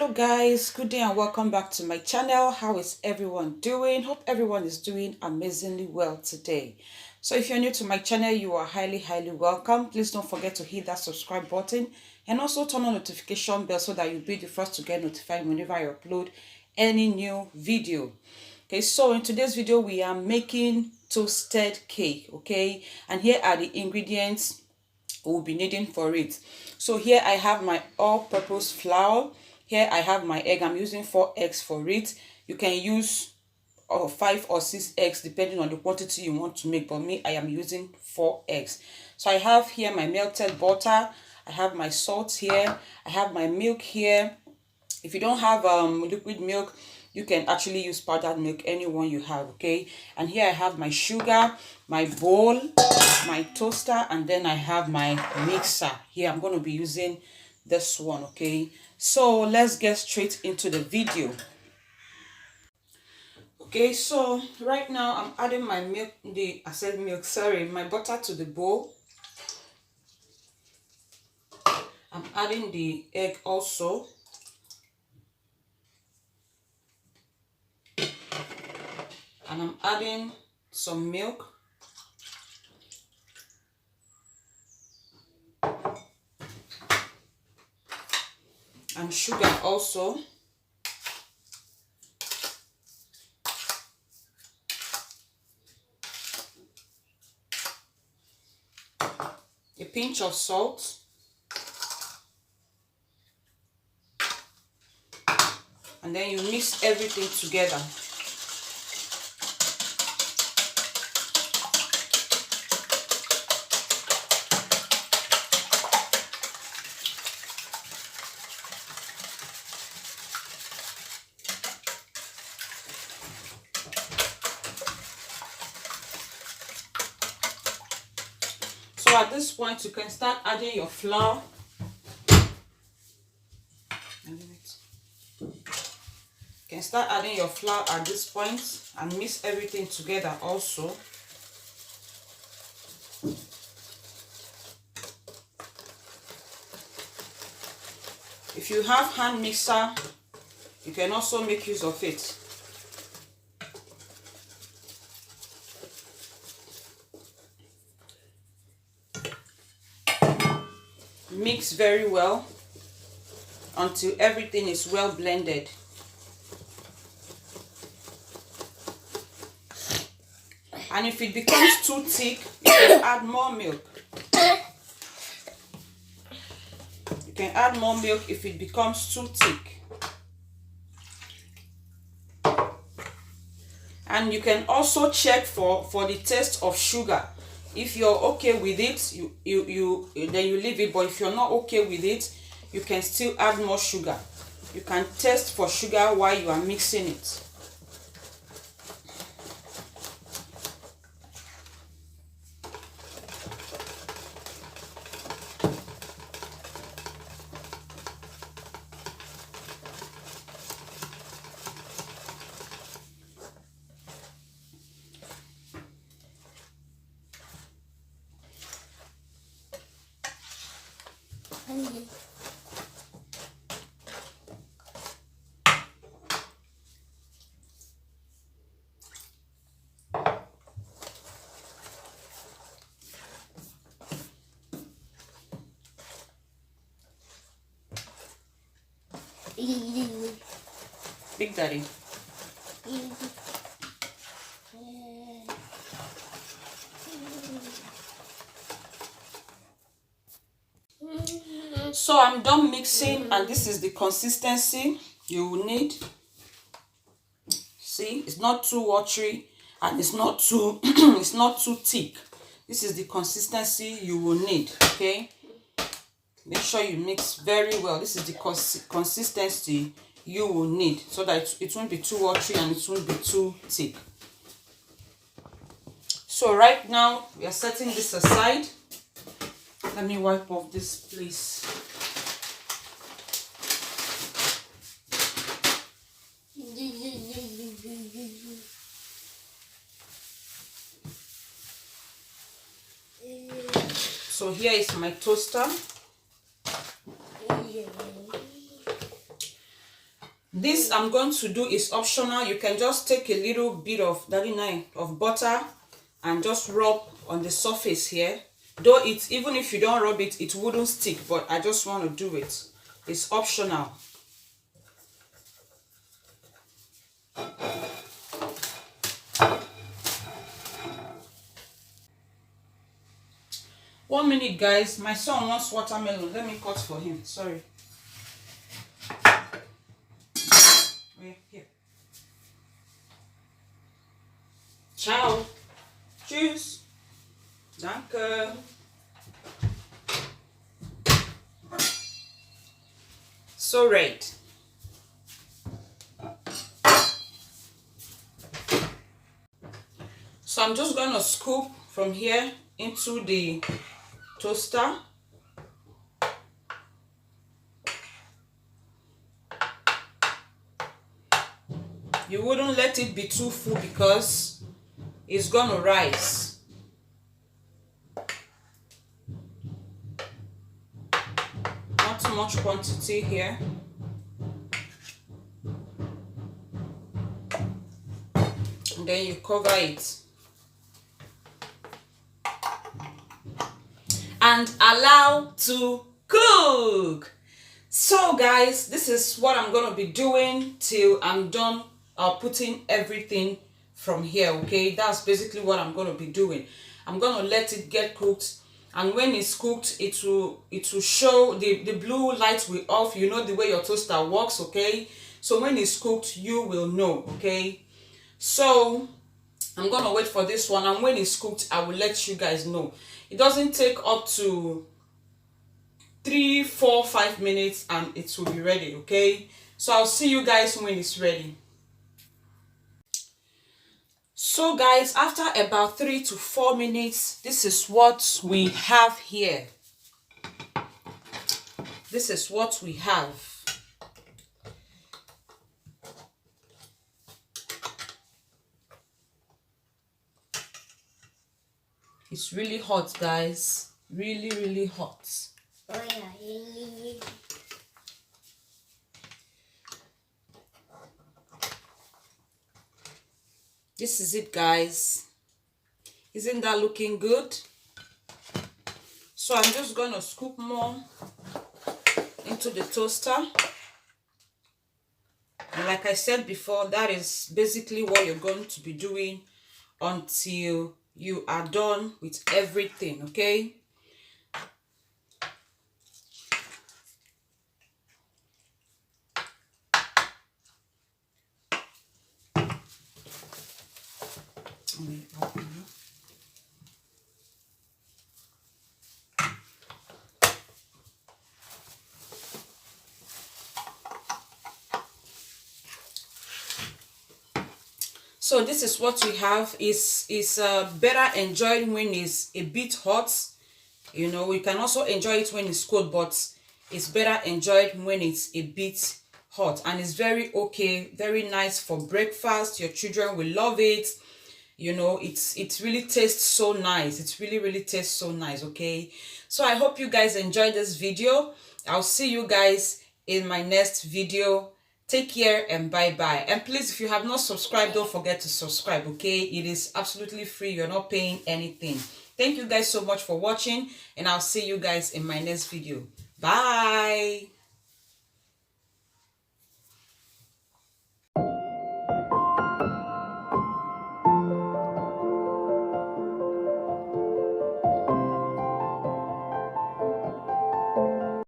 Hello guys, good day and welcome back to my channel. How is everyone doing? Hope everyone is doing amazingly well today. So if you're new to my channel, you are highly welcome. Please don't forget to hit that subscribe button and also turn on notification bell so that you'll be the first to get notified whenever I upload any new video. Okay, so in today's video we are making toasted cake. Okay, and here are the ingredients we'll be needing for it. So here I have my all-purpose flour. Here I have my egg. I'm using 4 eggs for it. You can use 5 or 6 eggs depending on the quantity you want to make, but me, I am using 4 eggs. So I have here my melted butter. I have my salt here. I have my milk here. If you don't have liquid milk, you can actually use powdered milk, any one you have. Okay, and here I have my sugar, my bowl, my toaster, and then I have my mixer. Here I'm going to be using this one. Okay, so let's get straight into the video. Okay, so right now I'm adding my milk, my butter to the bowl. I'm adding the egg also. And I'm adding some milk. And sugar also. A pinch of salt. And then you mix everything together. So at this point, you can start adding your flour. You can start adding your flour at this point and mix everything together also. If you have hand mixer, you can also make use of it. Mix very well until everything is well blended. And if it becomes too thick, you can add more milk. You can add more milk if it becomes too thick. And you can also check for the taste of sugar. If you're okay with it, then you leave it. But if you're not okay with it, you can still add more sugar. You can test for sugar while you are mixing it. Big Daddy. So I'm done mixing, and this is the consistency you will need. See, it's not too watery and it's not too it's not too thick. This is the consistency you will need. Okay, make sure you mix very well. This is the consistency you will need so that it won't be too watery and it won't be too thick. So right now we are setting this aside. Let me wipe off this, please. So here is my toaster. This I'm going to do is optional. You can just take a little bit of 99 of butter and just rub on the surface here. Though it's, even if you don't rub it, it wouldn't stick, but I just want to do it. It's optional. One minute, guys. My son wants watermelon. Let me cut for him. Sorry. Here. Ciao. Tschüss. Danke. So red. So I'm just going to scoop from here into the toaster. You wouldn't let it be too full because it's gonna rise. Not too much quantity here. And then you cover it. And allow to cook. So guys, this is what I'm gonna be doing till I'm done putting everything from here. Okay, that's basically what I'm gonna be doing. I'm gonna let it get cooked, and when it's cooked, it will show, the blue light will off. You know the way your toaster works. Okay, so when it's cooked, you will know. Okay, so I'm gonna wait for this one, and when it's cooked, I will let you guys know. It doesn't take up to 3, 4, 5 minutes and it will be ready. Okay, so I'll see you guys when it's ready. So guys, after about 3 to 4 minutes, this is what we have here. This is what we have. It's really hot, guys. Really, really hot. Oh yeah. This is it, guys. Isn't that looking good? So I'm just going to scoop more into the toaster. And like I said before, that is basically what you're going to be doing until you are done with everything. Okay, so this is what we have. Is better enjoyed when it's a bit hot. You know, we can also enjoy it when it's cold, but it's better enjoyed when it's a bit hot. And it's very okay, very nice for breakfast. Your children will love it. You know, it really tastes so nice. It really tastes so nice. Okay, so I hope you guys enjoyed this video. I'll see you guys in my next video. Take care and bye bye. And please, if you have not subscribed, don't forget to subscribe. Okay, it is absolutely free. You're not paying anything. Thank you guys so much for watching, and I'll see you guys in my next video. Bye.